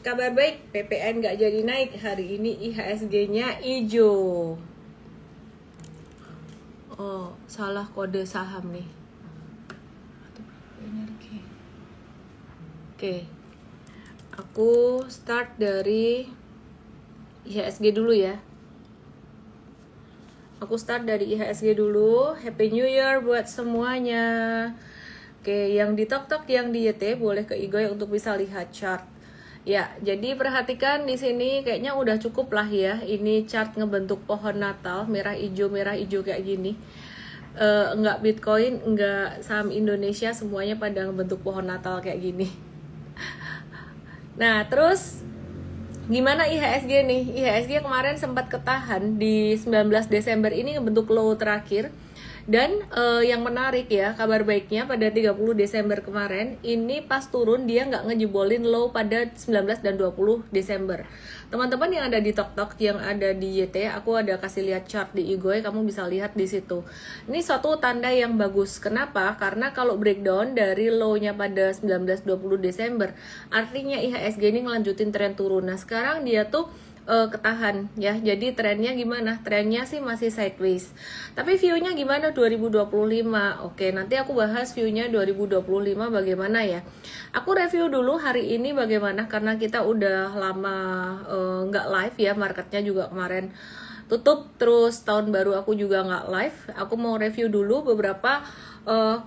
Kabar baik, PPN nggak jadi naik. Hari ini IHSG-nya hijau. Oh, salah kode saham nih. Oke, aku start dari IHSG dulu ya. Happy New Year buat semuanya. Oke, yang di TokTok, yang di YT boleh ke Igoy untuk bisa lihat chart. Ya, jadi perhatikan di sini kayaknya udah cukup lah ya. Ini chart ngebentuk pohon Natal, merah hijau kayak gini. Enggak Bitcoin, enggak saham Indonesia, semuanya pada ngebentuk pohon Natal kayak gini. Nah, terus gimana IHSG nih? IHSG kemarin sempat ketahan di 19 Desember ini ngebentuk low terakhir. Dan yang menarik ya, kabar baiknya pada 30 Desember kemarin, ini pas turun dia nggak ngejebolin low pada 19 dan 20 Desember. Teman-teman yang ada di TokTok, yang ada di YT, aku ada kasih lihat chart di Igoy, kamu bisa lihat di situ. Ini suatu tanda yang bagus. Kenapa? Karena kalau breakdown dari low-nya pada 19-20 Desember, artinya IHSG ini ngelanjutin tren turun. Nah, sekarang dia tuh ketahan ya. Jadi trennya gimana? Trennya sih masih sideways. Tapi view-nya gimana 2025? Oke, nanti aku bahas view-nya 2025 bagaimana ya. Aku review dulu hari ini bagaimana, karena kita udah lama nggak live ya, marketnya juga kemarin tutup, terus tahun baru aku juga nggak live. Aku mau review dulu beberapa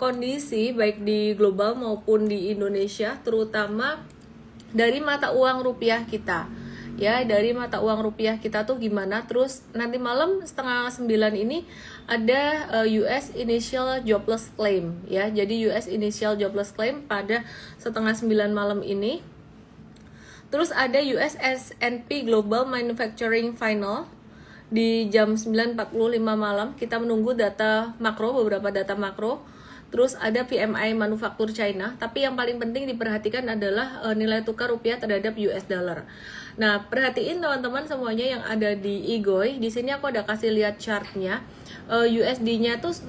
kondisi baik di global maupun di Indonesia, terutama dari mata uang rupiah kita. Ya, dari mata uang rupiah kita tuh gimana. Terus nanti malam 8:30 ini ada US Initial Jobless Claim ya. Jadi US Initial Jobless Claim pada 8:30 malam ini. Terus ada US S&P Global Manufacturing Final di jam 9:45 malam. Kita menunggu data makro, beberapa data makro. Terus ada PMI manufaktur China, tapi yang paling penting diperhatikan adalah nilai tukar rupiah terhadap US dollar. Nah, perhatiin teman-teman semuanya yang ada di Igoy. Di sini aku ada kasih lihat chartnya. USD-nya tuh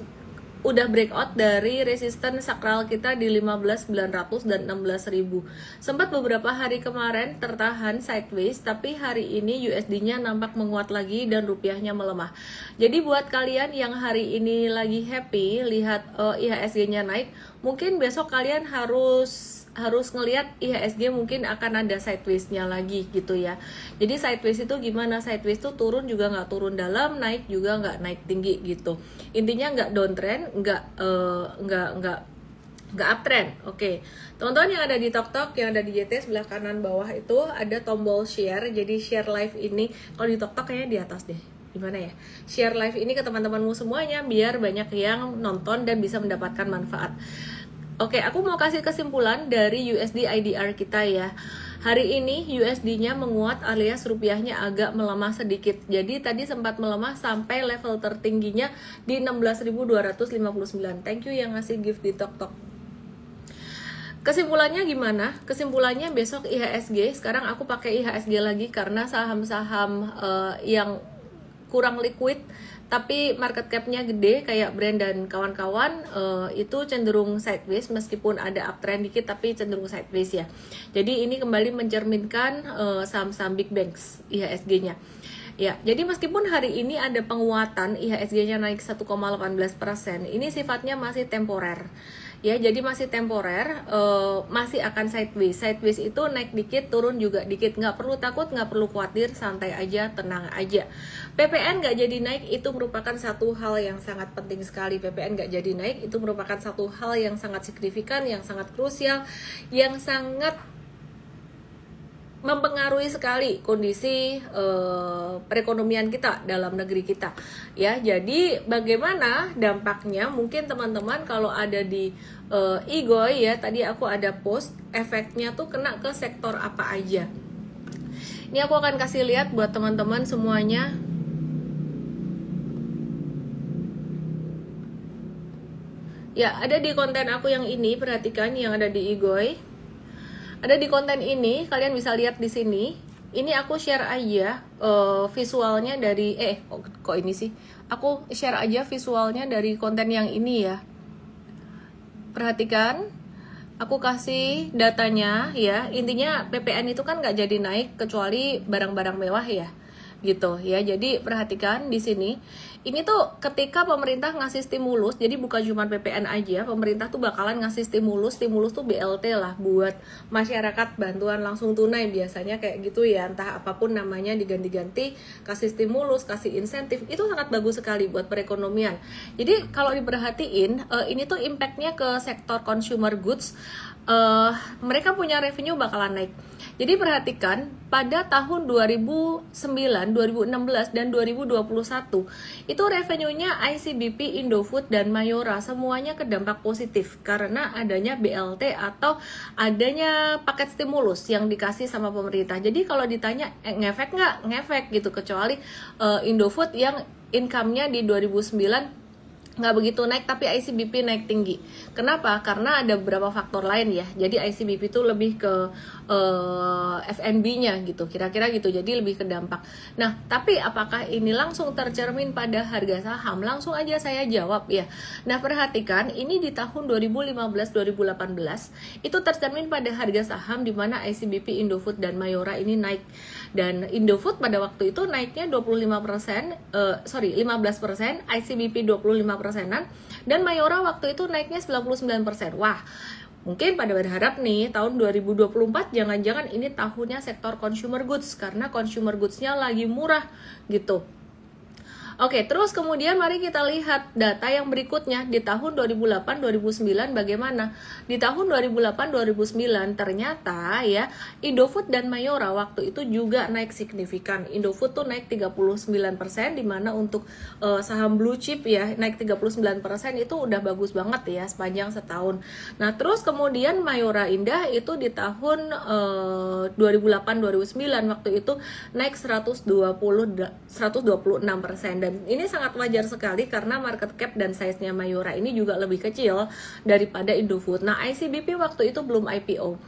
udah breakout dari resisten sakral kita di 15.900 dan 16.000. Sempat beberapa hari kemarin tertahan sideways, tapi hari ini USD-nya nampak menguat lagi dan rupiahnya melemah. Jadi buat kalian yang hari ini lagi happy lihat IHSG-nya naik, mungkin besok kalian harus ngelihat IHSG mungkin akan ada sideways-nya lagi gitu ya. Jadi sideways itu gimana? Sideways itu turun juga nggak turun dalam, naik juga nggak naik tinggi gitu. Intinya nggak downtrend, nggak uptrend. Oke, teman-teman yang ada di TokTok, yang ada di YT, sebelah kanan bawah itu ada tombol share. Jadi share live ini, kalau di TokTok kayaknya di atas deh. Gimana ya? Share live ini ke teman-temanmu semuanya biar banyak yang nonton dan bisa mendapatkan manfaat. Oke, aku mau kasih kesimpulan dari USD IDR kita ya. Hari ini USD-nya menguat alias rupiahnya agak melemah sedikit. Jadi tadi sempat melemah sampai level tertingginya di 16.259. Thank you yang ngasih gift di TokTok. Kesimpulannya gimana? Kesimpulannya besok IHSG. Sekarang aku pakai IHSG lagi karena saham-saham yang kurang liquid tapi market cap-nya gede kayak brand dan kawan-kawan itu cenderung sideways, meskipun ada uptrend dikit tapi cenderung sideways ya. Jadi ini kembali mencerminkan saham-saham big banks IHSG-nya. Ya, jadi meskipun hari ini ada penguatan IHSG-nya naik 1,18%, ini sifatnya masih temporer. Ya, jadi masih temporer, masih akan sideways. Sideways itu naik dikit, turun juga dikit. Nggak perlu takut, nggak perlu khawatir, santai aja, tenang aja. PPN nggak jadi naik itu merupakan satu hal yang sangat penting sekali. PPN nggak jadi naik itu merupakan satu hal yang sangat signifikan, yang sangat krusial, yang sangat mempengaruhi sekali kondisi perekonomian kita dalam negeri kita ya. Jadi bagaimana dampaknya, mungkin teman-teman kalau ada di Igoy ya, tadi aku ada post efeknya tuh kena ke sektor apa aja. Ini aku akan kasih lihat buat teman-teman semuanya. Ya, ada di konten aku yang ini, perhatikan yang ada di Igoy. Ada di konten ini, kalian bisa lihat di sini. Ini aku share aja visualnya dari kok ini sih? Aku share aja visualnya dari konten yang ini ya. Perhatikan, Aku kasih datanya ya. Intinya PPN itu kan nggak jadi naik kecuali barang-barang mewah ya, gitu ya. Jadi perhatikan di sini. Ini tuh ketika pemerintah ngasih stimulus, jadi bukan cuma PPN aja, pemerintah tuh bakalan ngasih stimulus tuh BLT lah buat masyarakat, bantuan langsung tunai biasanya kayak gitu ya, entah apapun namanya diganti-ganti, kasih stimulus, kasih insentif, itu sangat bagus sekali buat perekonomian. Jadi kalau diperhatiin, ini tuh impactnya ke sektor consumer goods, mereka punya revenue bakalan naik. Jadi perhatikan pada tahun 2009, 2016 dan 2021 itu revenue-nya ICBP, Indofood dan Mayora semuanya kedampak positif karena adanya BLT atau adanya paket stimulus yang dikasih sama pemerintah. Jadi kalau ditanya ngefek nggak? Ngefek gitu, kecuali Indofood yang income-nya di 2009 nggak begitu naik, tapi ICBP naik tinggi. Kenapa? Karena ada beberapa faktor lain ya. Jadi ICBP itu lebih ke FNB-nya gitu, kira-kira gitu. Jadi lebih ke dampak. Nah, tapi apakah ini langsung tercermin pada harga saham? Langsung aja saya jawab ya. Nah, perhatikan ini di tahun 2015-2018 itu tercermin pada harga saham di mana ICBP, Indofood dan Mayora ini naik. Dan Indofood pada waktu itu naiknya 15%, ICBP 25%, dan Mayora waktu itu naiknya 99%. Wah, mungkin pada berharap nih tahun 2024 jangan-jangan ini tahunnya sektor consumer goods karena consumer goods-nya lagi murah gitu. Oke, terus kemudian mari kita lihat data yang berikutnya di tahun 2008-2009 bagaimana. Di tahun 2008-2009 ternyata ya Indofood dan Mayora waktu itu juga naik signifikan. Indofood tuh naik 39%, dimana untuk saham blue chip ya naik 39% itu udah bagus banget ya sepanjang setahun. Nah, terus kemudian Mayora Indah itu di tahun 2008-2009 waktu itu naik 126%. Dan ini sangat wajar sekali karena market cap dan size-nya Mayora ini juga lebih kecil daripada Indofood. Nah, ICBP waktu itu belum IPO.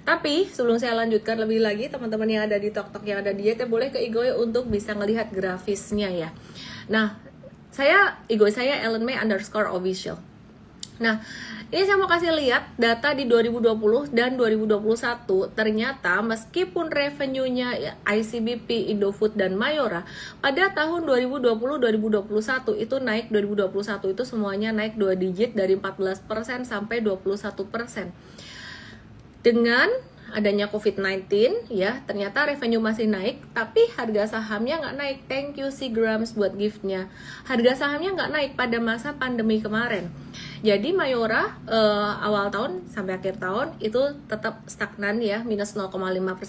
Tapi sebelum saya lanjutkan lebih lagi, teman-teman yang ada di TokTok yang ada diet, boleh ke IG untuk bisa melihat grafisnya ya. Nah, IG saya @ellenmay_official. Nah, ini saya mau kasih lihat data di 2020 dan 2021. Ternyata meskipun revenue-nya ICBP, Indofood dan Mayora pada tahun 2020-2021 itu naik, 2021 itu semuanya naik 2 digit dari 14% sampai 21%. Dengan adanya COVID-19 ya, ternyata revenue masih naik, tapi harga sahamnya nggak naik. Thank you Seagrams buat giftnya. Harga sahamnya nggak naik pada masa pandemi kemarin. Jadi Mayora awal tahun sampai akhir tahun itu tetap stagnan ya, minus 0,5%,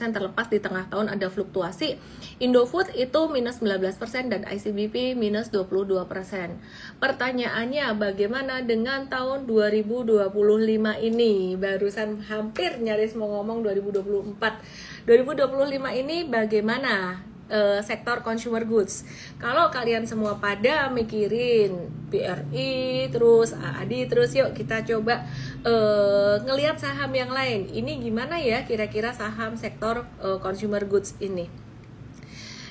terlepas di tengah tahun ada fluktuasi. Indofood itu minus 19% dan ICBP minus 22%. Pertanyaannya bagaimana dengan tahun 2025 ini? Barusan hampir nyaris mau ngomong 2024. 2025 ini bagaimana? Sektor consumer goods. Kalau kalian semua pada mikirin BRI terus AAD terus, yuk kita coba ngelihat saham yang lain. Ini gimana ya kira-kira saham sektor consumer goods ini?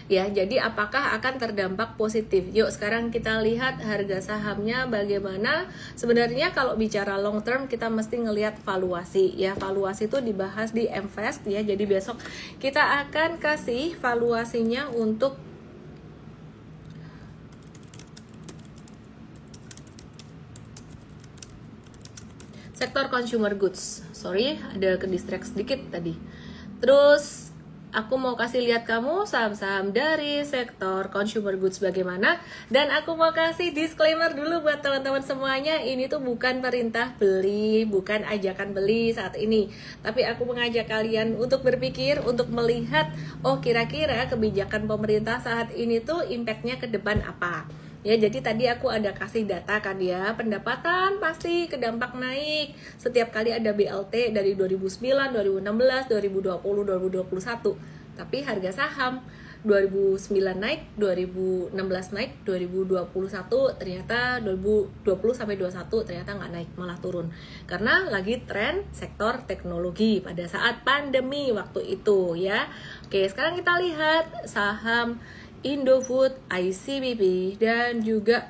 Ya, jadi apakah akan terdampak positif? Yuk sekarang kita lihat harga sahamnya bagaimana. Sebenarnya kalau bicara long term kita mesti ngelihat valuasi ya. Valuasi itu dibahas di MVest ya. Jadi besok kita akan kasih valuasinya untuk sektor consumer goods. Sorry, ada ke distract sedikit tadi. Terus aku mau kasih lihat kamu saham-saham dari sektor consumer goods bagaimana. Dan aku mau kasih disclaimer dulu buat teman-teman semuanya. Ini tuh bukan perintah beli, bukan ajakan beli saat ini. Tapi aku mengajak kalian untuk berpikir, untuk melihat, oh kira-kira kebijakan pemerintah saat ini tuh impactnya ke depan apa. Ya, jadi tadi aku ada kasih data kan ya, pendapatan pasti kedampak naik setiap kali ada BLT dari 2009, 2016, 2020, 2021. Tapi harga saham 2009 naik, 2016 naik, 2021 ternyata 2020 sampai 21 ternyata nggak naik, malah turun. Karena lagi tren sektor teknologi pada saat pandemi waktu itu ya. Oke, sekarang kita lihat saham Indofood, ICBP dan juga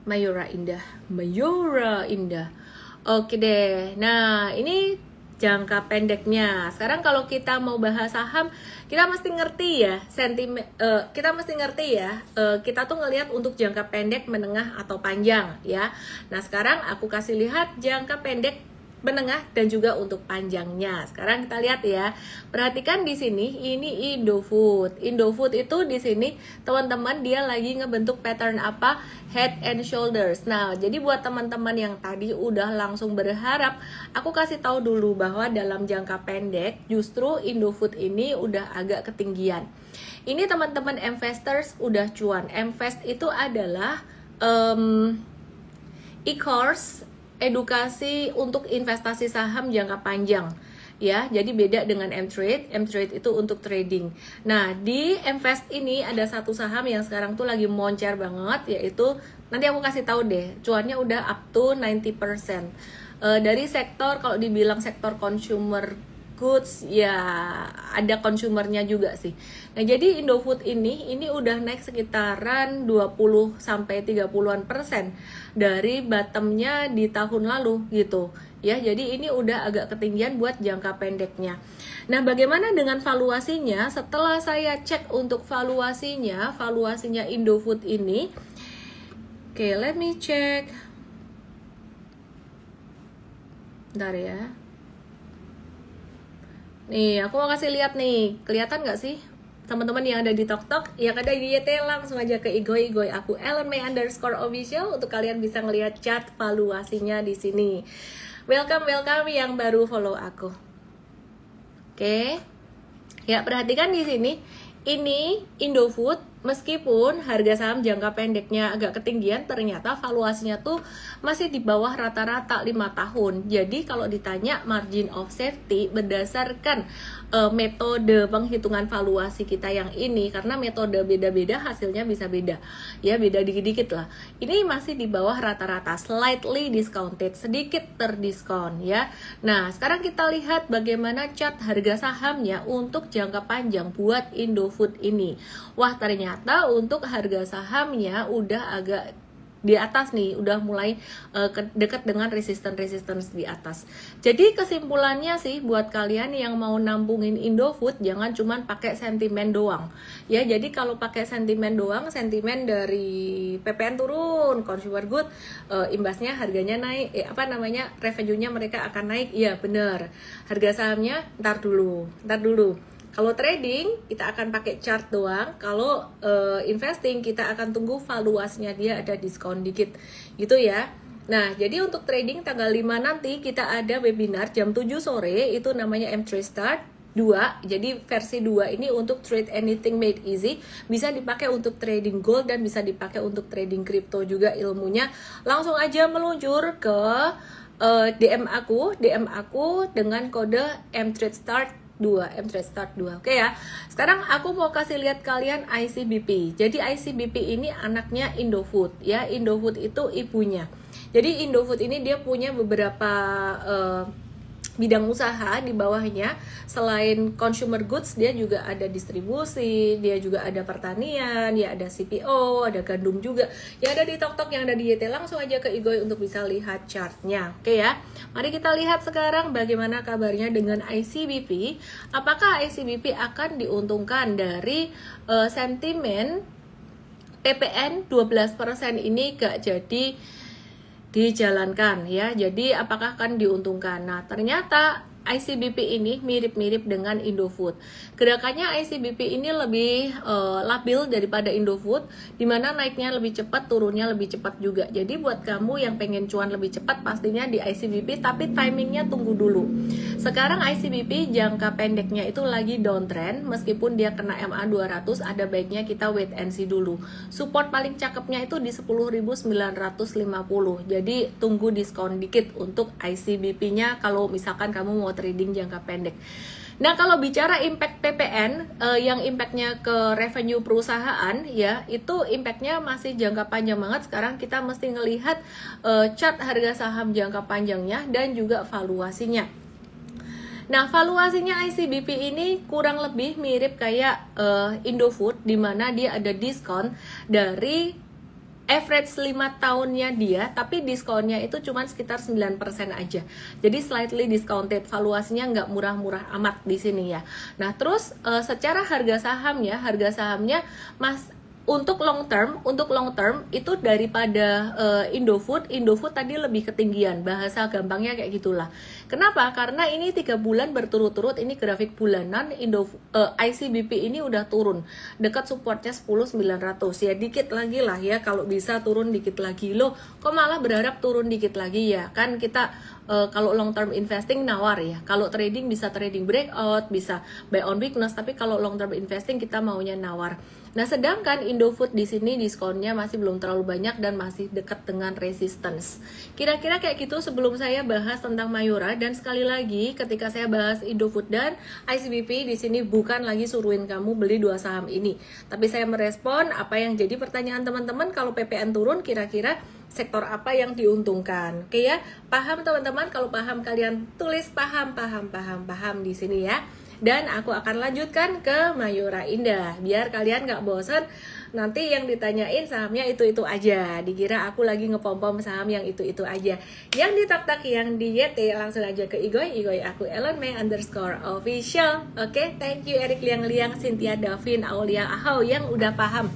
Mayora Indah, Mayora Indah. Oke deh. Nah, ini jangka pendeknya. Sekarang kalau kita mau bahas saham, kita mesti ngerti ya kita tuh ngelihat untuk jangka pendek, menengah atau panjang ya. Nah, sekarang aku kasih lihat jangka pendek, menengah dan juga untuk panjangnya. Sekarang kita lihat ya. Perhatikan di sini ini Indofood. Indofood itu di sini teman-teman dia lagi ngebentuk pattern apa? Head and shoulders. Nah, jadi buat teman-teman yang tadi udah langsung berharap, aku kasih tahu dulu bahwa dalam jangka pendek justru Indofood ini udah agak ketinggian. Ini teman-teman investors udah cuan. Invest itu adalah e-course edukasi untuk investasi saham jangka panjang ya. Jadi beda dengan M-Trade. M-Trade itu untuk trading. Nah, di Invest ini ada satu saham yang sekarang tuh lagi moncer banget, yaitu nanti aku kasih tahu deh, cuannya udah up to 90%. Dari sektor, kalau dibilang sektor consumer goods ya ada consumernya juga sih. Nah, jadi Indofood ini udah naik sekitaran 20 sampai 30-an% dari bottomnya di tahun lalu gitu. Ya, jadi ini udah agak ketinggian buat jangka pendeknya. Nah, bagaimana dengan valuasinya? Setelah saya cek untuk valuasinya Indofood ini. Oke, let me check. Bentar ya. Nih, aku mau kasih lihat nih. Kelihatan nggak sih? Teman-teman yang ada di TokTok, yang ada di YT, langsung aja ke Igoy aku @ellenmay_official untuk kalian bisa ngelihat chart valuasinya di sini. Welcome yang baru follow aku. Oke. Ya, perhatikan di sini. Ini Indofood, meskipun harga saham jangka pendeknya agak ketinggian, ternyata valuasinya tuh masih di bawah rata-rata 5 tahun. Jadi kalau ditanya margin of safety berdasarkan metode penghitungan valuasi kita yang ini, karena metode beda-beda hasilnya bisa beda. Ya, beda dikit-dikit lah. Ini masih di bawah rata-rata, slightly discounted, sedikit terdiskon ya. Nah, sekarang kita lihat bagaimana chart harga sahamnya untuk jangka panjang buat Indofood ini. Wah, ternyata untuk harga sahamnya udah agak di atas nih, udah mulai dekat dengan resistance di atas. Jadi kesimpulannya sih buat kalian yang mau nampungin Indofood, jangan cuman pakai sentimen doang. Ya, jadi kalau pakai sentimen doang, sentimen dari PPN turun, consumer good, imbasnya harganya naik, revenue-nya mereka akan naik. Iya, bener. Harga sahamnya ntar dulu. Kalau trading, kita akan pakai chart doang. Kalau investing, kita akan tunggu valuasinya dia ada diskon dikit. Gitu ya. Nah, jadi untuk trading tanggal 5 nanti kita ada webinar jam 7 sore. Itu namanya M3 Start 2. Jadi versi 2 ini untuk trade anything made easy. Bisa dipakai untuk trading gold dan bisa dipakai untuk trading crypto juga ilmunya. Langsung aja meluncur ke DM aku dengan kode M3 Start 2. Oke ya. Sekarang aku mau kasih lihat kalian ICBP. Jadi ICBP ini anaknya Indofood ya. Indofood itu ibunya. Jadi Indofood ini dia punya beberapa bidang usaha di bawahnya. Selain consumer goods, dia juga ada distribusi, dia juga ada pertanian, ya ada CPO, ada gandum juga. Yang ada di TokTok, yang ada di YT, langsung aja ke Igoy untuk bisa lihat chartnya. Oke ya, mari kita lihat sekarang bagaimana kabarnya dengan ICBP. Apakah ICBP akan diuntungkan dari sentimen PPN 12% ini gak jadi dijalankan ya. Jadi apakah akan diuntungkan? Nah, ternyata ICBP ini mirip-mirip dengan Indofood. Gerakannya ICBP ini lebih labil daripada Indofood, dimana naiknya lebih cepat, turunnya lebih cepat juga. Jadi buat kamu yang pengen cuan lebih cepat, pastinya di ICBP, tapi timingnya tunggu dulu. Sekarang ICBP jangka pendeknya itu lagi downtrend, meskipun dia kena MA 200, ada baiknya kita wait and see dulu. Support paling cakepnya itu di 10.950. Jadi tunggu diskon dikit untuk ICBP-nya kalau misalkan kamu mau trading jangka pendek. Nah, kalau bicara impact PPN yang impactnya ke revenue perusahaan ya, itu impactnya masih jangka panjang banget. Sekarang kita mesti ngelihat chart harga saham jangka panjangnya dan juga valuasinya. Nah, valuasinya ICBP ini kurang lebih mirip kayak Indofood, di mana dia ada diskon dari average 5 tahunnya dia, tapi diskonnya itu cuma sekitar 9% aja. Jadi slightly discounted, valuasinya nggak murah-murah amat di sini ya. Nah terus secara harga sahamnya untuk long term itu daripada Indofood tadi lebih ketinggian, bahasa gampangnya kayak gitulah. Kenapa? Karena ini 3 bulan berturut-turut, ini grafik bulanan ICBP ini udah turun dekat supportnya 10.900 ya, dikit lagi lah ya, kalau bisa turun dikit lagi. Loh kok malah berharap turun dikit lagi ya, kan kita kalau long term investing nawar ya, kalau trading bisa trading breakout, bisa buy on weakness, tapi kalau long term investing kita maunya nawar. Nah, sedangkan Indofood di sini diskonnya masih belum terlalu banyak dan masih dekat dengan resistance. Kira-kira kayak gitu sebelum saya bahas tentang Mayora. Dan sekali lagi, ketika saya bahas Indofood dan ICBP di sini bukan lagi suruhin kamu beli 2 saham ini, tapi saya merespon apa yang jadi pertanyaan teman-teman. Kalau PPN turun, kira-kira sektor apa yang diuntungkan? Oke ya, paham teman-teman? Kalau paham kalian tulis paham di sini ya. Dan aku akan lanjutkan ke Mayora Indah biar kalian nggak bosan nanti yang ditanyain sahamnya itu-itu aja, dikira aku lagi ngepom-pom saham yang itu-itu aja. Yang di tak-tak, yang di YT, langsung aja ke Igoy aku @ellenmei_official. Oke, thank you Erik Liang, Cynthia, Davin, Aulia, Ahau yang udah paham.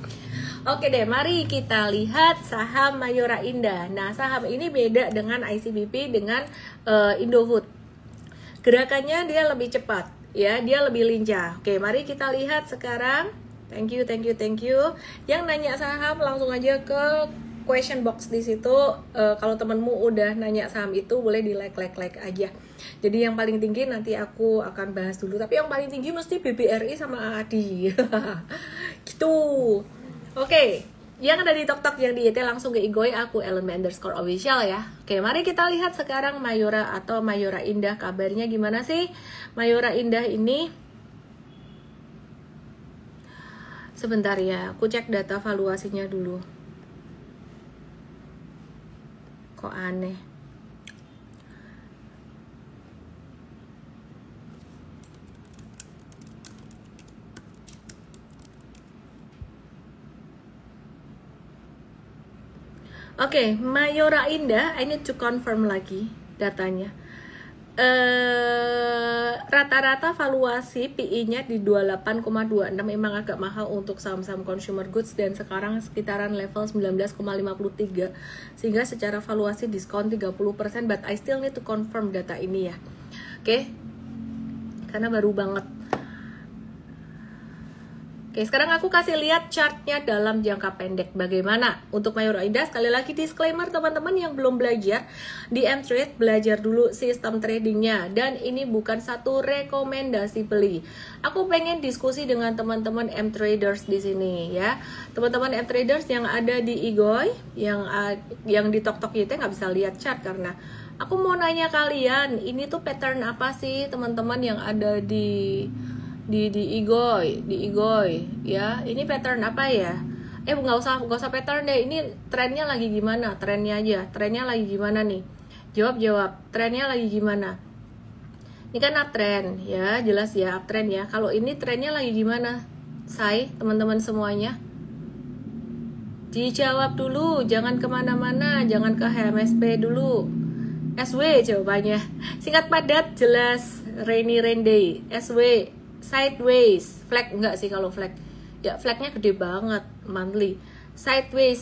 Oke deh, mari kita lihat saham Mayora Indah. Nah, saham ini beda dengan ICBP, dengan Indofood. Gerakannya dia lebih cepat ya, dia lebih lincah. Oke, mari kita lihat sekarang. Thank you. Yang nanya saham langsung aja ke question box di situ. Kalau temenmu udah nanya saham itu boleh di like aja. Jadi yang paling tinggi nanti aku akan bahas dulu. Tapi yang paling tinggi mesti BBRI sama AADI. Gitu. Oke. Yang ada di TokTok, yang di YT langsung ke Igoy aku @ellenmei_official ya. Oke, mari kita lihat sekarang Mayora atau Mayora Indah, kabarnya gimana sih Mayora Indah ini? Sebentar ya, aku cek data valuasinya dulu. Kok aneh? Oke, Mayora Indah, I need to confirm lagi datanya. Rata-rata valuasi PI-nya di 28,26, memang agak mahal untuk saham-saham consumer goods, dan sekarang sekitaran level 19,53, sehingga secara valuasi diskon 30%, but I still need to confirm data ini ya. Oke, karena baru banget. Oke, sekarang aku kasih lihat chartnya dalam jangka pendek bagaimana untuk Mayora Indah. Sekali lagi disclaimer, teman-teman yang belum belajar di M-Trade, belajar dulu sistem tradingnya, dan ini bukan satu rekomendasi beli. Aku pengen diskusi dengan teman-teman M-Traders di sini ya. Teman-teman M-Traders yang ada di Igoy, yang di TokTok YT nggak bisa lihat chart karena aku mau nanya kalian, ini tuh pattern apa sih teman-teman yang ada di Igoy ya, ini pattern apa ya? Nggak usah pattern deh, ini trennya lagi gimana? Trennya lagi gimana nih? Jawab, trennya lagi gimana? Ini kan uptrend ya, jelas ya uptrend ya. Kalau ini trennya lagi gimana? Teman-teman semuanya dijawab dulu, jangan kemana-mana, jangan ke HMSP dulu. SW jawabannya, singkat padat jelas, rainy day. SW sideways, flag enggak sih kalau flag ya, flagnya gede banget, monthly. Sideways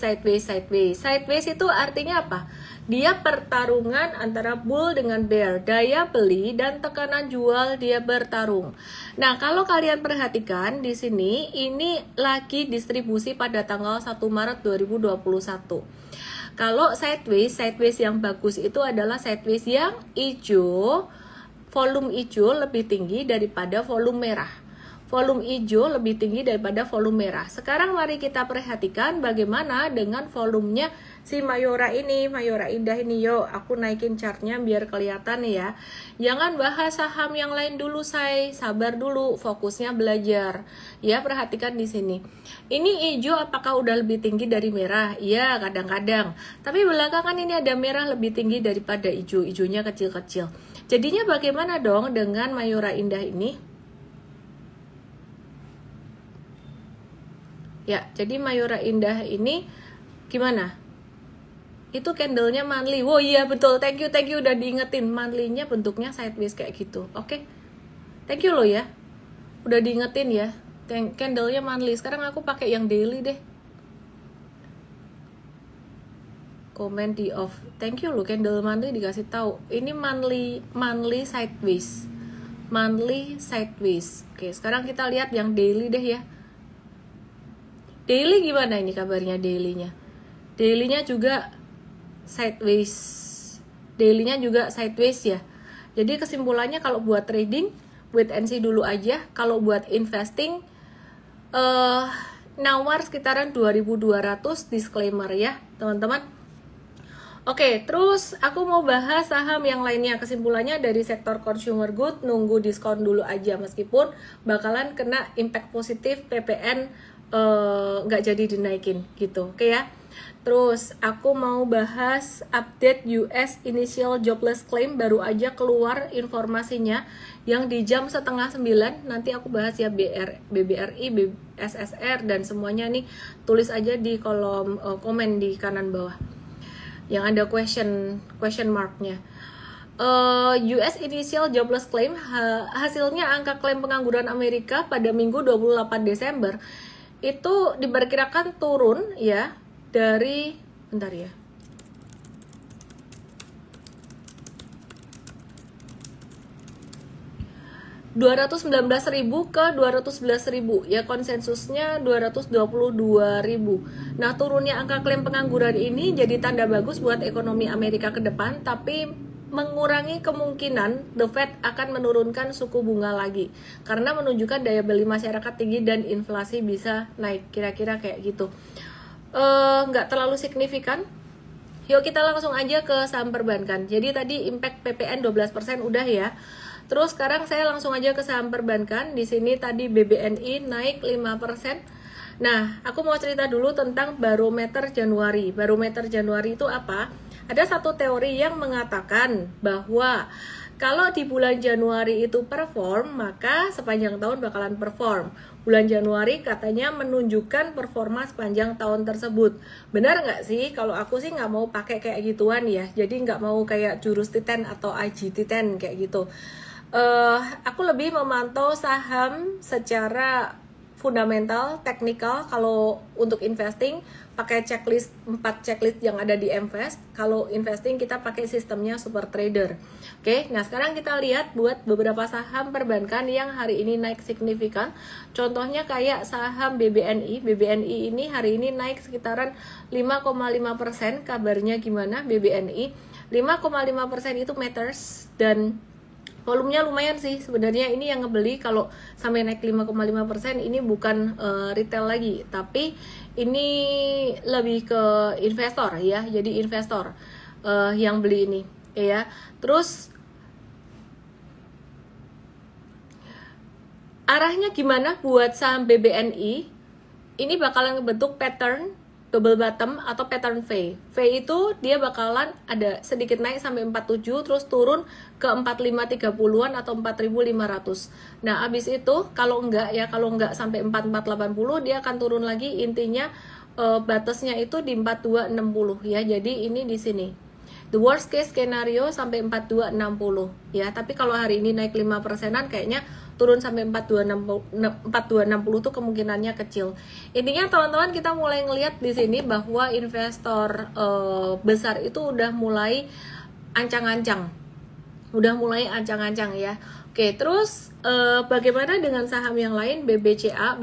itu artinya apa? Dia pertarungan antara bull dengan bear, daya beli dan tekanan jual dia bertarung. Nah, kalau kalian perhatikan di sini, ini lagi distribusi pada tanggal 1 Maret 2021. Kalau sideways yang bagus itu adalah sideways yang hijau, volume hijau lebih tinggi daripada volume merah. Volume hijau lebih tinggi daripada volume merah. Sekarang mari kita perhatikan bagaimana dengan volumenya si Mayora ini, Mayora Indah ini. Yuk, aku naikin chartnya biar kelihatan ya. Jangan bahas saham yang lain dulu, sabar dulu, fokusnya belajar. Ya, perhatikan di sini. Ini hijau apakah udah lebih tinggi dari merah? Iya, kadang-kadang. Tapi belakangan ini ada merah lebih tinggi daripada hijau. Hijaunya kecil-kecil. Jadinya bagaimana dong dengan Mayora Indah ini? Ya, jadi Mayora Indah ini Gimana? Itu candlenya monthly. Oh iya betul, thank you udah diingetin. Monthly-nya bentuknya sideways kayak gitu. Oke. Thank you loh ya. Udah diingetin ya. Candlenya monthly. Sekarang aku pakai yang daily deh. Comment di off. Thank you loh, candle monthly dikasih tahu. Ini monthly sideways. Monthly sideways. Oke, sekarang kita lihat yang daily deh ya. Daily gimana ini kabarnya dailynya? Dailynya juga sideways. Dailynya juga sideways ya. Jadi kesimpulannya kalau buat trading wait and see dulu aja. Kalau buat investing nawar sekitaran 2200 disclaimer ya, teman-teman. Oke, terus aku mau bahas saham yang lainnya. Kesimpulannya dari sektor consumer good, nunggu diskon dulu aja. Meskipun bakalan kena impact positif PPN nggak jadi dinaikin gitu. Oke ya. Terus aku mau bahas update US Initial Jobless Claim. Baru aja keluar informasinya yang di jam 8:30. Nanti aku bahas ya BBRI, SSR, dan semuanya nih. Tulis aja di kolom komen di kanan bawah yang ada question marknya. US Initial Jobless Claim, hasilnya angka klaim pengangguran Amerika pada Minggu 28 Desember itu diperkirakan turun ya dari, bentar ya, $219.000 ke 211.000 ya, konsensusnya 222.000. Nah, turunnya angka klaim pengangguran ini jadi tanda bagus buat ekonomi Amerika ke depan, tapi mengurangi kemungkinan The Fed akan menurunkan suku bunga lagi karena menunjukkan daya beli masyarakat tinggi dan inflasi bisa naik, kira-kira kayak gitu. Nggak terlalu signifikan. Yuk kita langsung aja ke saham perbankan. Jadi tadi impact PPN 12% udah ya. Terus sekarang saya langsung aja ke saham perbankan. Di sini tadi BBNI naik 5%. Nah, aku mau cerita dulu tentang barometer Januari. Barometer Januari itu apa? Ada satu teori yang mengatakan bahwa kalau di bulan Januari itu perform, maka sepanjang tahun bakalan perform. Bulan Januari katanya menunjukkan performa sepanjang tahun tersebut. Benar nggak sih? Kalau aku sih nggak mau pakai kayak gituan ya. Jadi nggak mau kayak jurus T10 atau IG T10 kayak gitu. Aku lebih memantau saham secara fundamental, teknikal. Kalau untuk investing pakai checklist 4 checklist yang ada di Mvest. Kalau investing kita pakai sistemnya Super Trader. Oke, nah sekarang kita lihat buat beberapa saham perbankan yang hari ini naik signifikan. Contohnya kayak saham BBNI. BBNI ini hari ini naik sekitaran 5,5%. Kabarnya gimana BBNI? 5,5% itu matters dan volumenya lumayan sih sebenarnya. Ini yang ngebeli kalau sampai naik 5,5%, ini bukan retail lagi, tapi ini lebih ke investor ya. Jadi investor yang beli ini ya. Terus arahnya gimana buat saham BBNI? Ini bakalan ngebentuk pattern double bottom atau pattern V. V itu dia bakalan ada sedikit naik sampai 47 terus turun ke 4530-an atau 4500. Nah, abis itu kalau enggak sampai 4480 dia akan turun lagi. Intinya batasnya itu di 4260 ya. Jadi ini di sini. The worst case scenario sampai 4260 ya. Tapi kalau hari ini naik 5%-an kayaknya turun sampai 4260 tuh kemungkinannya kecil. Intinya teman-teman kita mulai ngelihat di sini bahwa investor besar itu udah mulai ancang-ancang. Ya. Oke, terus bagaimana dengan saham yang lain? BBCA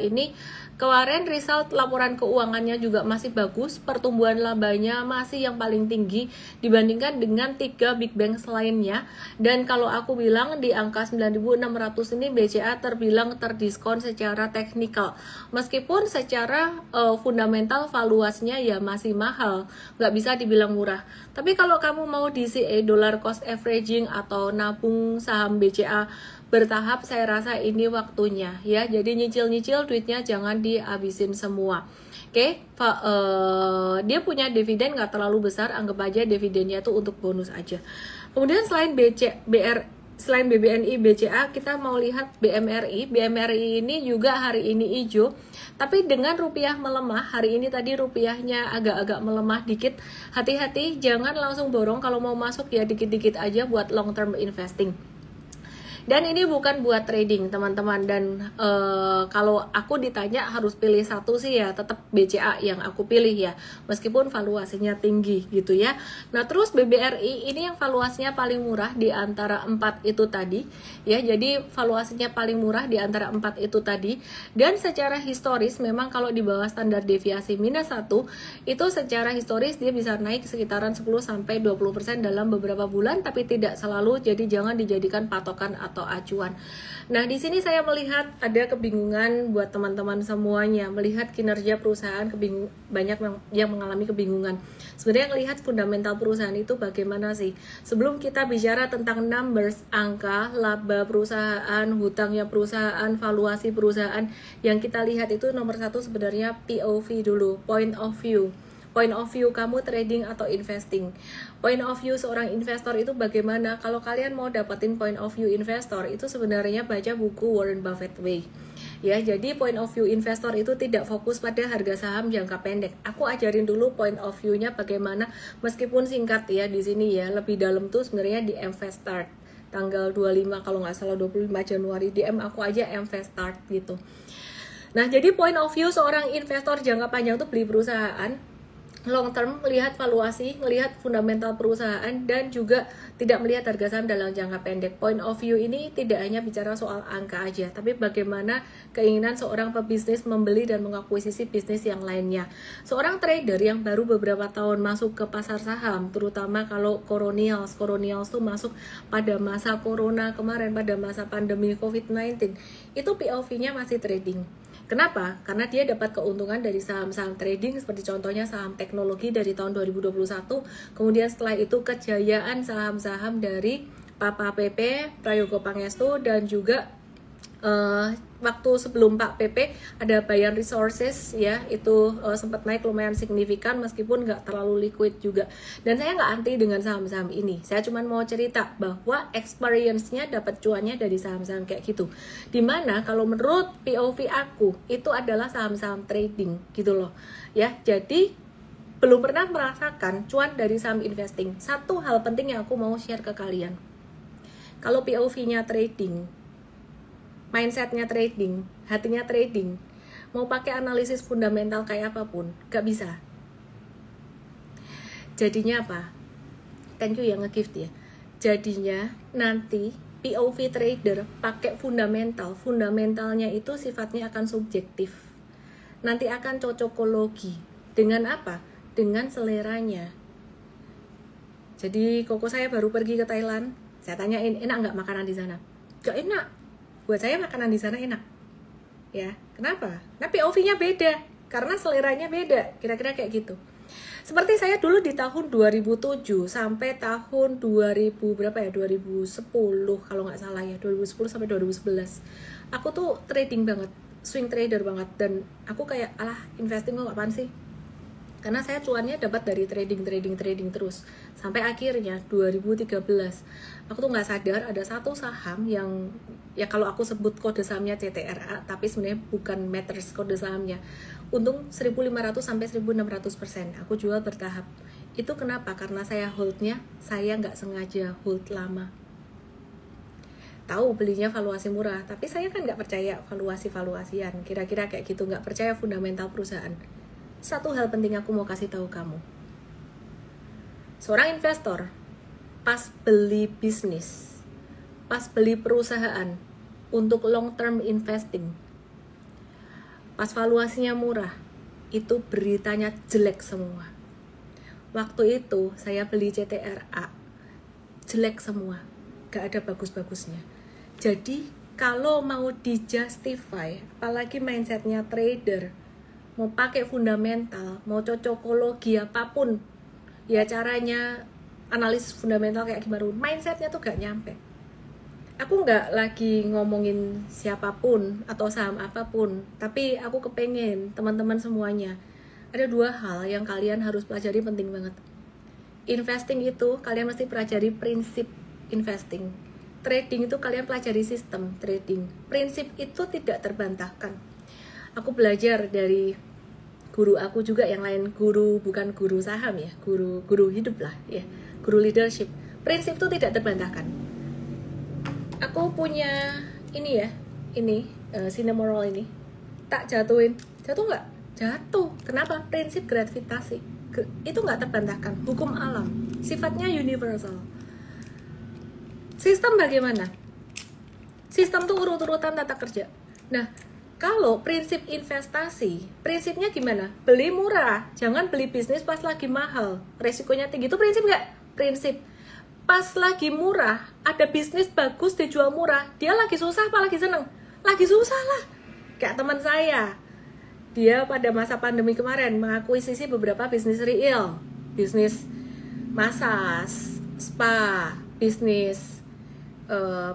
ini kemarin result laporan keuangannya juga masih bagus, pertumbuhan labanya masih yang paling tinggi dibandingkan dengan 3 big bank lainnya. Dan kalau aku bilang di angka 9.600 ini BCA terbilang terdiskon secara teknikal. Meskipun secara fundamental valuasinya ya masih mahal, nggak bisa dibilang murah. Tapi kalau kamu mau DCA, dollar cost averaging atau nabung saham BCA bertahap, saya rasa ini waktunya ya. Jadi nyicil-nyicil duitnya jangan dihabisin semua. Oke, dia punya dividen nggak terlalu besar, anggap aja dividennya itu untuk bonus aja. Kemudian selain selain BBNI, BCA, kita mau lihat BMRI. BMRI ini juga hari ini hijau, tapi dengan rupiah melemah. Hari ini tadi rupiahnya agak-agak melemah dikit. Hati-hati, jangan langsung borong. Kalau mau masuk ya dikit-dikit aja buat long term investing. Dan ini bukan buat trading teman-teman. Dan kalau aku ditanya harus pilih satu sih ya tetap BCA yang aku pilih ya, meskipun valuasinya tinggi gitu ya. Nah terus BBRI ini yang valuasinya paling murah di antara 4 itu tadi ya. Jadi valuasinya paling murah di antara 4 itu tadi. Dan secara historis memang kalau di bawah standar deviasi -1 itu secara historis dia bisa naik sekitaran 10-20% dalam beberapa bulan, tapi tidak selalu. Jadi jangan dijadikan patokan atau acuan. Nah, di sini saya melihat ada kebingungan buat teman-teman semuanya, melihat kinerja perusahaan banyak yang mengalami kebingungan. Sebenarnya melihat fundamental perusahaan itu bagaimana sih? Sebelum kita bicara tentang numbers, angka, laba perusahaan, hutangnya perusahaan, valuasi perusahaan, yang kita lihat itu nomor satu sebenarnya POV dulu, point of view. Point of view kamu trading atau investing. Point of view seorang investor itu bagaimana? Kalau kalian mau dapetin point of view investor itu sebenarnya baca buku Warren Buffett Way. Ya, jadi point of view investor itu tidak fokus pada harga saham jangka pendek. Aku ajarin dulu point of view-nya bagaimana, meskipun singkat ya di sini ya. Lebih dalam tuh sebenarnya di MFast Start tanggal 25 kalau nggak salah 25 Januari DM aku aja MFast Start gitu. Nah, jadi point of view seorang investor jangka panjang itu beli perusahaan long term, melihat valuasi, melihat fundamental perusahaan, dan juga tidak melihat harga saham dalam jangka pendek. Point of view ini tidak hanya bicara soal angka aja, tapi bagaimana keinginan seorang pebisnis membeli dan mengakuisisi bisnis yang lainnya. Seorang trader yang baru beberapa tahun masuk ke pasar saham, terutama kalau Colonials tuh masuk pada masa corona kemarin, pada masa pandemi COVID-19, itu POV-nya masih trading. Kenapa? Karena dia dapat keuntungan dari saham-saham trading seperti contohnya saham teknologi dari tahun 2021, kemudian setelah itu kejayaan saham-saham dari Papa PP, Prayogo Pangestu, dan juga waktu sebelum Pak PP ada Bayan Resources ya, itu sempat naik lumayan signifikan meskipun nggak terlalu liquid juga. Dan saya nggak anti dengan saham-saham ini, saya cuma mau cerita bahwa experience-nya dapat cuannya dari saham-saham kayak gitu, dimana kalau menurut POV aku itu adalah saham-saham trading gitu loh ya. Jadi belum pernah merasakan cuan dari saham investing. Satu hal penting yang aku mau share ke kalian, kalau POV-nya trading, mindsetnya trading, hatinya trading, mau pakai analisis fundamental kayak apapun, gak bisa. Jadinya apa? Thank you yang nge-gift ya. Jadinya nanti POV trader pakai fundamental, fundamentalnya itu sifatnya akan subjektif. Nanti akan cocokologi. Dengan apa? Dengan seleranya. Jadi koko saya baru pergi ke Thailand, saya tanyain, enak nggak makanan di sana? Gak enak. Buat saya makanan di sana enak, ya. Kenapa? Nah POV-nya beda, karena seleranya beda, kira-kira kayak gitu. Seperti saya dulu di tahun 2007 sampai tahun 2000 berapa ya, 2010 kalau nggak salah ya, 2010 sampai 2011. Aku tuh trading banget, swing trader banget, dan aku kayak alah investing kok apaan sih? Karena saya cuannya dapat dari trading terus sampai akhirnya 2013 aku tuh nggak sadar ada satu saham yang ya kalau aku sebut kode sahamnya CTRA, tapi sebenarnya bukan matters kode sahamnya, untung 1.500 sampai 1.600%. Aku jual bertahap. Itu kenapa? Karena saya holdnya, saya nggak sengaja hold lama. Tahu belinya valuasi murah, tapi saya kan nggak percaya valuasian, kira-kira kayak gitu, nggak percaya fundamental perusahaan. Satu hal penting aku mau kasih tahu kamu, seorang investor pas beli bisnis, pas beli perusahaan untuk long term investing, pas valuasinya murah, itu beritanya jelek semua. Waktu itu saya beli CTRA, jelek semua, gak ada bagus-bagusnya. Jadi kalau mau di-justify, apalagi mindsetnya trader, mau pakai fundamental, mau cocokologi apapun, ya caranya analisis fundamental kayak gimana, mindsetnya tuh gak nyampe. Aku nggak lagi ngomongin siapapun atau saham apapun, tapi aku kepengen teman-teman semuanya, ada dua hal yang kalian harus pelajari penting banget. Investing itu kalian mesti pelajari prinsip investing. trading itu kalian pelajari sistem trading. Prinsip itu tidak terbantahkan. Aku belajar dari guru aku juga yang lain, guru bukan guru saham ya, guru hidup lah ya, guru leadership. Prinsip itu tidak terbantahkan. Aku punya ini ya, ini cinnamon roll ini, tak jatuhin, jatuh nggak? Jatuh. Kenapa? Prinsip gravitasi itu nggak terbantahkan, hukum alam, sifatnya universal. Sistem bagaimana? Sistem tuh urut-urutan tata kerja. Nah, kalau prinsip investasi, prinsipnya gimana? Beli murah, jangan beli bisnis pas lagi mahal, resikonya tinggi. Itu prinsip nggak? Prinsip. Pas lagi murah, ada bisnis bagus dijual murah, dia lagi susah apa lagi seneng? Lagi susah lah. Kayak teman saya, dia pada masa pandemi kemarin mengakuisisi beberapa bisnis real, bisnis massage, spa, bisnis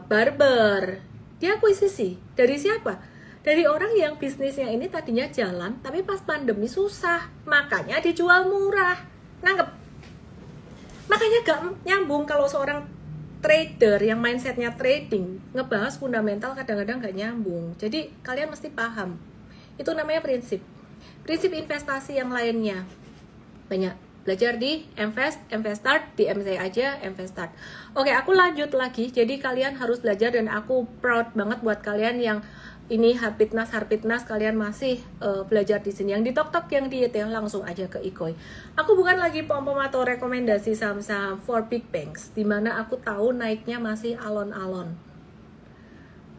barber. Dia akuisisi dari siapa? Dari orang yang bisnisnya ini tadinya jalan, tapi pas pandemi susah, makanya dijual murah. Nangkep? Makanya gak nyambung kalau seorang trader yang mindsetnya trading ngebahas fundamental, kadang-kadang gak nyambung. Jadi kalian mesti paham. Itu namanya prinsip. Prinsip investasi yang lainnya banyak. Belajar di Investstart, di MC aja Investstart. Oke, aku lanjut lagi. Jadi kalian harus belajar dan aku proud banget buat kalian yang ini Harpitnas, kalian masih belajar di sini. Yang di TokTok, yang di YT, langsung aja ke Ikoi. Aku bukan lagi pom-pom atau rekomendasi saham-saham for big banks, dimana aku tahu naiknya masih alon-alon.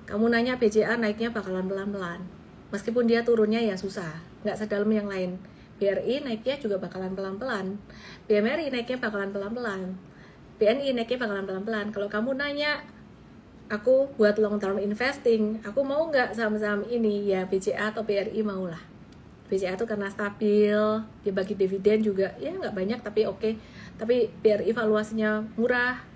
Kamu nanya BCA naiknya bakalan pelan-pelan, meskipun dia turunnya ya susah, nggak sedalam yang lain. BRI naiknya juga bakalan pelan-pelan, BMRI naiknya bakalan pelan-pelan, BNI naiknya bakalan pelan-pelan. Kalau kamu nanya aku buat long term investing, aku mau nggak saham-saham ini, ya BCA atau BRI maulah. BCA tuh karena stabil, dia bagi dividen juga, ya nggak banyak tapi oke. Tapi BRI valuasinya murah,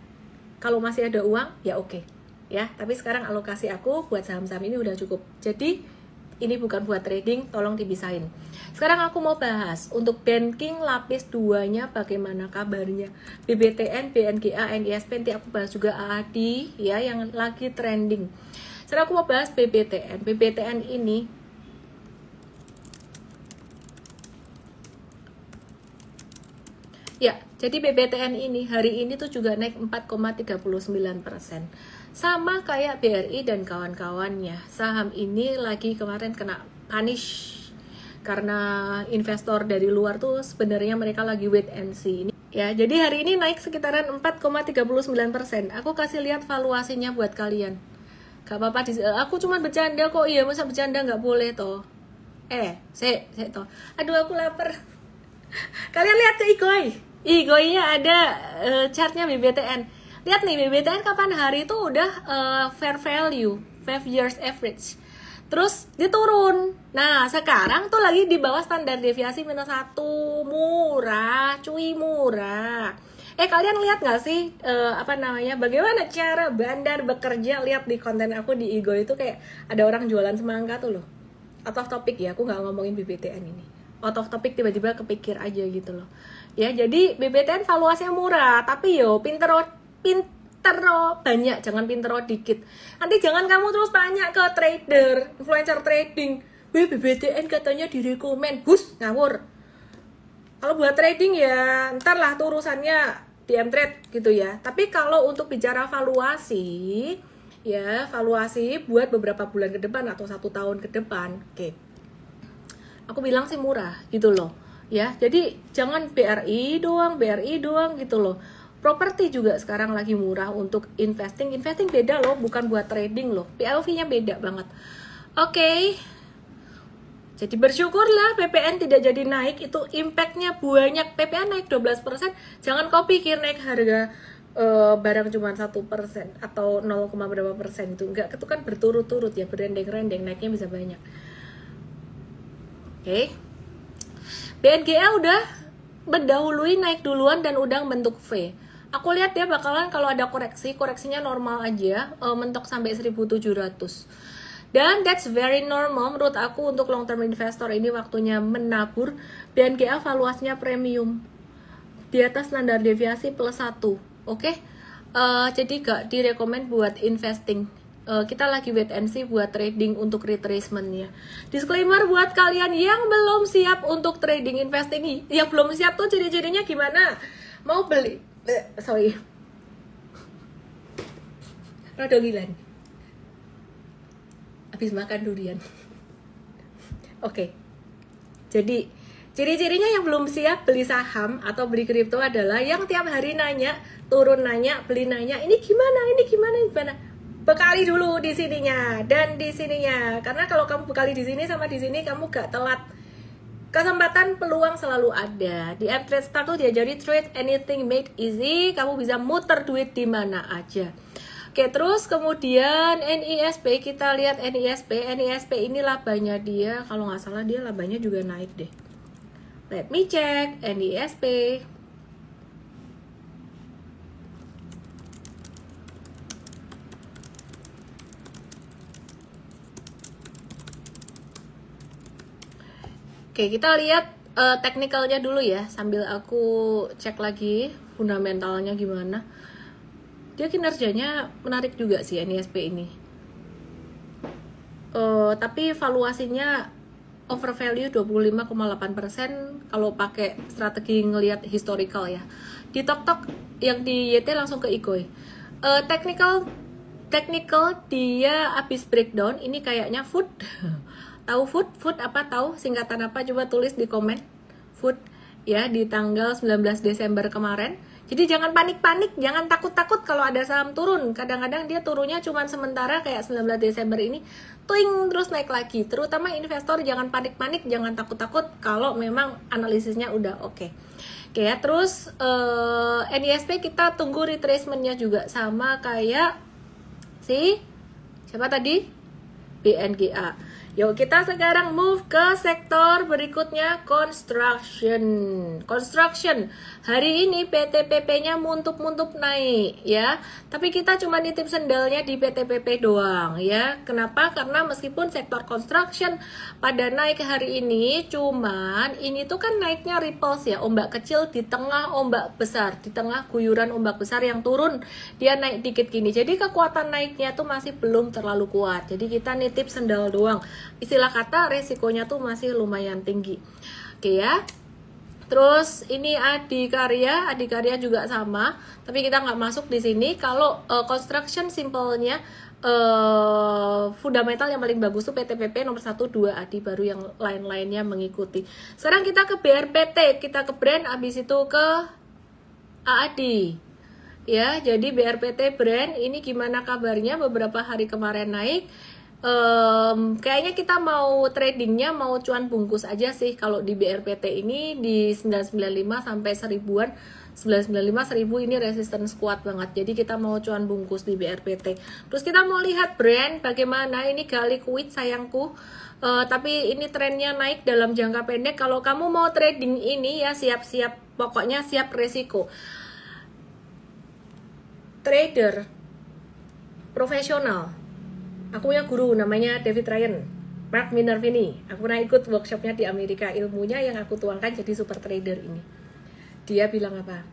kalau masih ada uang ya oke. Ya, tapi sekarang alokasi aku buat saham-saham ini udah cukup. Jadi ini bukan buat trading, tolong dipisahin. Sekarang aku mau bahas untuk banking lapis 2-nya bagaimana kabarnya. BBTN, BNGA, NISP, nanti aku bahas juga AAD ya yang lagi trending. Sekarang aku mau bahas BBTN. BBTN ini ya, jadi BBTN ini hari ini tuh juga naik 4,39%. Sama kayak BRI dan kawan-kawannya. Saham ini lagi kemarin kena punish karena investor dari luar tuh sebenarnya mereka lagi wait and see. Ya, jadi hari ini naik sekitaran 4,39%. Aku kasih lihat valuasinya buat kalian. Gak apa-apa, aku cuma bercanda kok. Iya, masa bercanda nggak boleh toh. Toh. Aduh, aku lapar. Kalian lihat ke Ikoi. Ikoi-nya ada chartnya BBTN. Lihat nih, BBTN kapan hari itu udah fair value, 5 years average. Terus dia turun. Nah, sekarang tuh lagi di bawah standar deviasi -1. Murah, cuy, murah. Kalian lihat gak sih bagaimana cara bandar bekerja? Lihat di konten aku di Igo itu kayak ada orang jualan semangka tuh loh. Out of topic ya, aku gak ngomongin BBTN ini. Out of topic tiba-tiba kepikir aja gitu loh. Ya, jadi BBTN valuasinya murah, tapi yo pinter banyak, jangan pinter dikit. Nanti jangan kamu terus tanya ke trader, influencer trading, BBTN katanya direkomend, bus, ngawur. Kalau buat trading ya ntar lah tuh urusannya di M-Trade gitu ya. Tapi kalau untuk bicara valuasi, ya valuasi buat beberapa bulan ke depan atau 1 tahun ke depan, oke. Aku bilang sih murah gitu loh. Ya, jadi jangan BRI doang gitu loh. Properti juga sekarang lagi murah untuk investing. Investing beda loh, bukan buat trading loh. PLV-nya beda banget. Oke. Jadi bersyukurlah PPN tidak jadi naik, itu impact-nya banyak. PPN naik 12%, jangan kau pikir naik harga barang cuma 1% atau 0, berapa persen itu. Enggak, itu kan berturut-turut ya, berendeng-rendeng, naiknya bisa banyak. Oke. BNGA udah mendahului naik duluan dan udah bentuk V. Aku lihat dia bakalan kalau ada koreksinya normal aja, mentok sampai 1.700. Dan that's very normal menurut aku untuk long term investor ini waktunya menabur. BNGA valuasinya premium di atas standar deviasi +1. Oke. Jadi gak direkomend buat investing. Kita lagi wait and see buat trading untuk retracement ya. Disclaimer buat kalian yang belum siap untuk trading investing, yang belum siap tuh ciri-cirinya gimana? Mau beli, sorry, rada gilan, habis makan durian. Oke. Jadi ciri-cirinya yang belum siap beli saham atau beli kripto adalah yang tiap hari nanya, turun nanya, beli nanya, ini gimana, ini gimana, ini gimana. Bekali dulu di sininya dan di sininya. Karena kalau kamu bekali di sini sama di sini, kamu gak telat. Kesempatan peluang selalu ada. Di app TradeStar tuh diajari trade anything made easy. Kamu bisa muter duit di mana aja. Oke, terus kemudian NISP, kita lihat NISP ini labanya dia, kalau nggak salah dia labanya juga naik deh. Let me check NISP. Oke, kita lihat teknikalnya dulu ya, sambil aku cek lagi fundamentalnya gimana. Dia kinerjanya menarik juga sih NISP ini. Tapi valuasinya overvalue 25,8% kalau pakai strategi ngelihat historical ya. Di Tok yang di YT langsung ke Ikoi. Technical dia habis breakdown, ini kayaknya food. Tahu food apa, tahu singkatan apa, coba tulis di komen. Food ya, di tanggal 19 Desember kemarin. Jadi jangan panik-panik, jangan takut-takut kalau ada saham turun. Kadang-kadang dia turunnya cuma sementara, kayak 19 Desember ini, tuing terus naik lagi. Terutama investor jangan panik-panik, jangan takut-takut kalau memang analisisnya udah oke. Oke ya, terus NISP kita tunggu retracementnya juga sama kayak si siapa tadi? BNGA. Yuk kita sekarang move ke sektor berikutnya, construction. Hari ini PTPP-nya muntup-muntup naik ya. Tapi kita cuma nitip sendalnya di PTPP doang ya. Kenapa? Karena meskipun sektor construction pada naik hari ini, cuman ini tuh kan naiknya ripples ya, ombak kecil di tengah ombak besar, di tengah guyuran ombak besar yang turun, dia naik dikit gini. Jadi kekuatan naiknya tuh masih belum terlalu kuat. Jadi kita nitip sendal doang. Istilah kata resikonya tuh masih lumayan tinggi. Oke ya. Terus ini Adikarya juga sama, tapi kita nggak masuk di sini. Kalau construction simpelnya fundamental yang paling bagus tuh PTPP nomor 1, 2, Adi, baru yang lain-lainnya mengikuti. Sekarang kita ke BRPT, kita ke brand, habis itu ke AAD. Ya, jadi BRPT brand ini gimana kabarnya? Beberapa hari kemarin naik. Kayaknya kita mau tradingnya mau cuan bungkus aja sih kalau di BRPT ini di 995 sampai 1000-an. 995 1000 ini resistance kuat banget. Jadi kita mau cuan bungkus di BRPT. Terus kita mau lihat brand bagaimana. Ini Liquid sayangku. Tapi ini trennya naik dalam jangka pendek. Kalau kamu mau trading ini ya siap-siap, pokoknya siap resiko. Trader profesional. Aku punya guru namanya David Ryan, Mark Minervini. Aku pernah ikut workshopnya di Amerika. Ilmunya yang aku tuangkan jadi super trader ini. Dia bilang apa?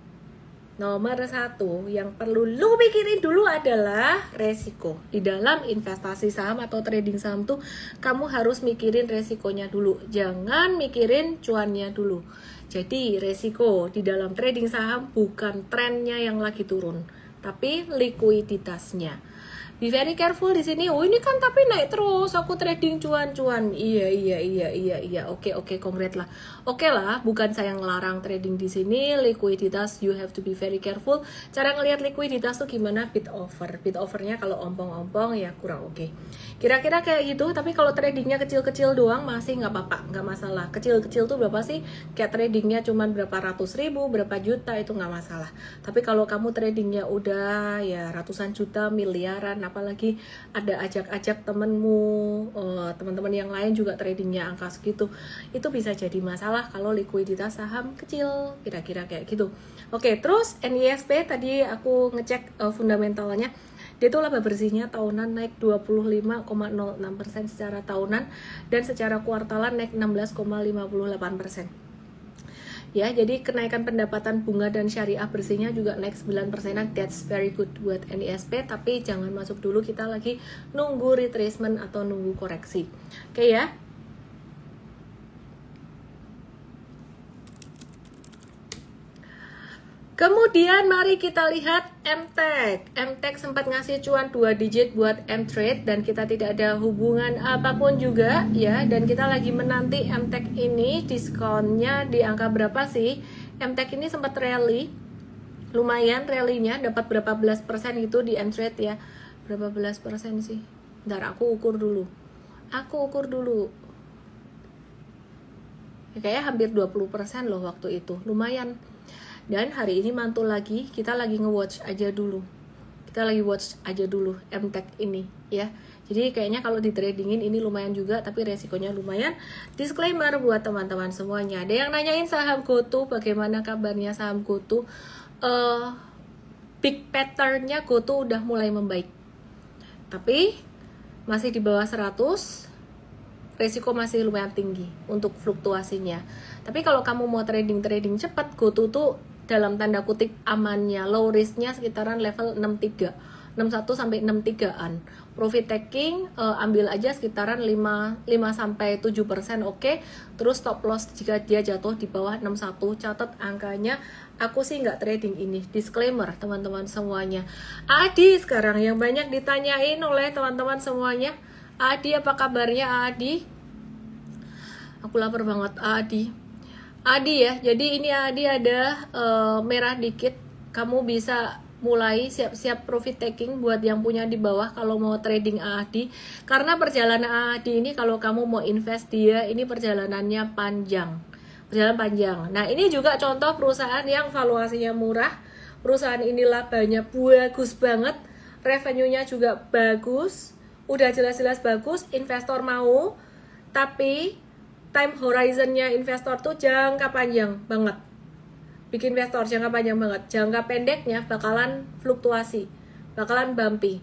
Nomor 1 yang perlu lu pikirin dulu adalah resiko. Di dalam investasi saham atau trading saham tuh kamu harus mikirin resikonya dulu. Jangan mikirin cuannya dulu. Jadi resiko di dalam trading saham bukan trennya yang lagi turun, tapi likuiditasnya. Be very careful di sini. Oh ini kan tapi naik terus, aku trading cuan-cuan. Iya. Oke, congrats lah. Oke lah, bukan saya ngelarang trading di sini. Likuiditas you have to be very careful. Cara ngelihat likuiditas tuh gimana? Bid over. Bid overnya kalau ompong-ompong ya kurang oke. Kira-kira kayak gitu. Tapi kalau tradingnya kecil-kecil doang masih nggak apa-apa, nggak masalah. Kecil-kecil tuh berapa sih? Kayak tradingnya cuman berapa ratus ribu, berapa juta itu nggak masalah. Tapi kalau kamu tradingnya udah ya ratusan juta, miliaran, apalagi ada ajak-ajak temenmu, teman-teman yang lain juga tradingnya angka segitu, itu bisa jadi masalah kalau likuiditas saham kecil, kira-kira kayak gitu. Oke, terus NISP tadi aku ngecek fundamentalnya, dia tuh laba bersihnya tahunan naik 25,06% secara tahunan dan secara kuartalan naik 16,58%. Ya, jadi kenaikan pendapatan bunga dan syariah bersihnya juga naik 9%. That's very good buat NISP, tapi jangan masuk dulu, kita lagi nunggu retracement atau nunggu koreksi. Oke ya. Kemudian mari kita lihat MTEK. MTEK sempat ngasih cuan 2 digit buat M-Trade dan kita tidak ada hubungan apapun juga ya. Dan kita lagi menanti MTEK ini diskonnya di angka berapa sih? MTEK ini sempat rally, lumayan rallynya, dapat berapa belas persen gitu di M-Trade ya. Berapa belas persen sih? Bentar, aku ukur dulu. Ya, kayaknya hampir 20% loh waktu itu, lumayan. Dan hari ini mantul lagi, kita lagi nge-watch aja dulu. MTEK ini ya. Jadi kayaknya kalau di tradingin ini lumayan juga, tapi resikonya lumayan. Disclaimer buat teman-teman semuanya. Ada yang nanyain saham GoTo, bagaimana kabarnya saham GoTo? Big pattern-nya GoTo udah mulai membaik. Tapi masih di bawah 100, resiko masih lumayan tinggi untuk fluktuasinya. Tapi kalau kamu mau trading cepat, GoTo tuh dalam tanda kutip amannya, low risknya sekitaran level 61 sampai 63-an. Profit taking ambil aja sekitaran 5 sampai 7%, oke. Terus stop loss jika dia jatuh di bawah 61, catat angkanya. Aku sih nggak trading ini. Disclaimer teman-teman semuanya. Adi sekarang yang banyak ditanyain oleh teman-teman semuanya. Adi, apa kabarnya Adi? Aku lapar banget Adi ya, jadi ini Adi ada merah dikit. Kamu bisa mulai siap-siap profit taking buat yang punya di bawah kalau mau trading Adi. Karena perjalanan Adi ini kalau kamu mau invest dia, ini perjalanannya panjang. Nah ini juga contoh perusahaan yang valuasinya murah. Perusahaan ini labanya bagus banget, revenue-nya juga bagus, udah jelas-jelas bagus, investor mau. Tapi time horizon-nya investor tuh jangka panjang banget. Bikin investor jangka panjang banget. Jangka pendeknya bakalan fluktuasi, bakalan bumpy.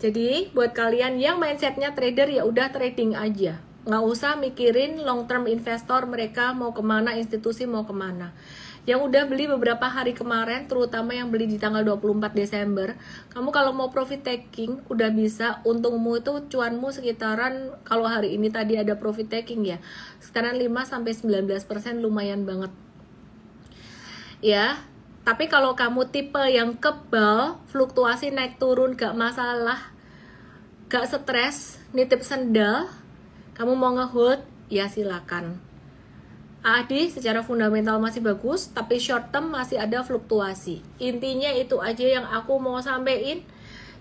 Jadi buat kalian yang mindsetnya trader, ya udah trading aja. Nggak usah mikirin long term investor, mereka mau kemana, institusi mau kemana. Yang udah beli beberapa hari kemarin, terutama yang beli di tanggal 24 Desember, kamu kalau mau profit taking udah bisa. Untungmu itu cuanmu sekitaran, kalau hari ini tadi ada profit taking ya, sekitaran 5-19%, lumayan banget ya. Tapi kalau kamu tipe yang kebal, fluktuasi naik turun gak masalah, gak stres, nitip sendal, kamu mau nge-hold, ya silakan. Adi secara fundamental masih bagus, tapi short term masih ada fluktuasi. Intinya itu aja yang aku mau sampein.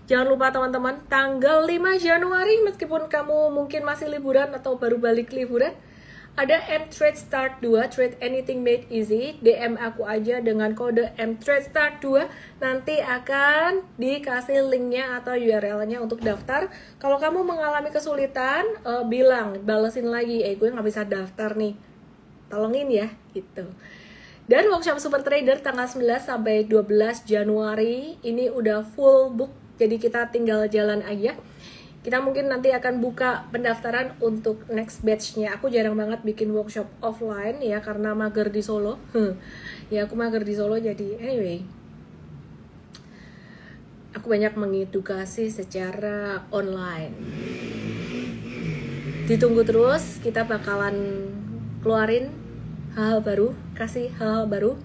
Jangan lupa teman-teman, tanggal 5 Januari, meskipun kamu mungkin masih liburan atau baru balik liburan, ada M-Trade Start 2, Trade Anything Made Easy. DM aku aja dengan kode M-Trade Start 2, nanti akan dikasih linknya atau URL-nya untuk daftar. Kalau kamu mengalami kesulitan, bilang, balesin lagi, gue nggak bisa daftar nih, tolongin ya gitu. Dan workshop Super Trader tanggal 11 sampai 12 Januari ini udah full book, jadi kita tinggal jalan aja. Kita mungkin nanti akan buka pendaftaran untuk next batch-nya. Aku jarang banget bikin workshop offline ya, karena mager di Solo. Ya aku mager di Solo, jadi anyway, aku banyak mengedukasi secara online. Ditunggu terus, kita bakalan keluarin hal-hal baru, kasih hal-hal baru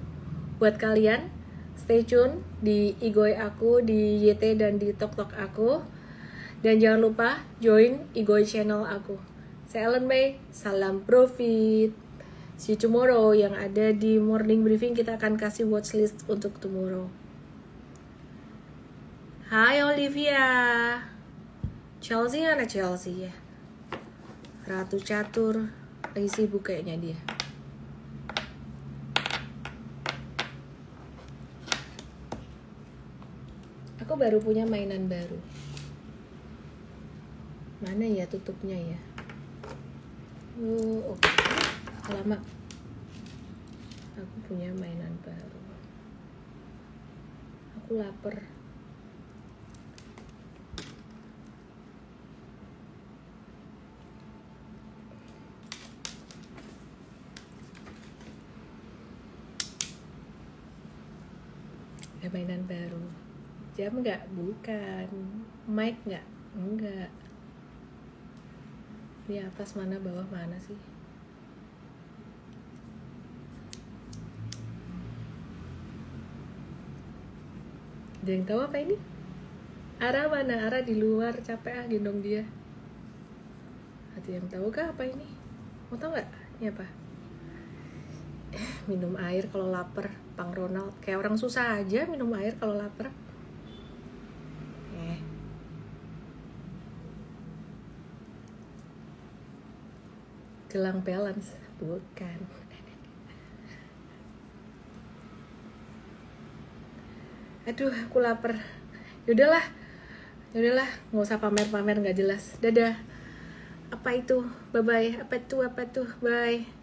buat kalian. Stay tune di Igoy aku, di YT dan di Tok aku. Dan jangan lupa join Igoy channel aku. Saya Ellen May, salam profit. See you tomorrow. Yang ada di morning briefing kita akan kasih watchlist untuk tomorrow. Hai Olivia. Chelsea mana Chelsea ya? Ratu Catur lagi sibuk kayaknya dia. Aku baru punya mainan baru. Mana ya tutupnya ya? Oke. Lama. Aku punya mainan baru. Aku lapar. mainan baru. Jam nggak? Bukan. Mic nggak? Enggak. Ini atas mana, bawah mana sih? Ada yang tahu apa ini? Ara mana? Ara di luar, capek ah gendong dia. Ada yang tahu kah apa ini? Mau tahu nggak? Ini apa? Minum air kalau lapar. Pang Ronald kayak orang susah aja minum air kalau lapar. Gelang balance, bukan. Aduh, aku lapar. Yaudahlah, nggak usah pamer-pamer nggak jelas. Dadah. Apa itu? Bye bye. Apa tuh? Bye.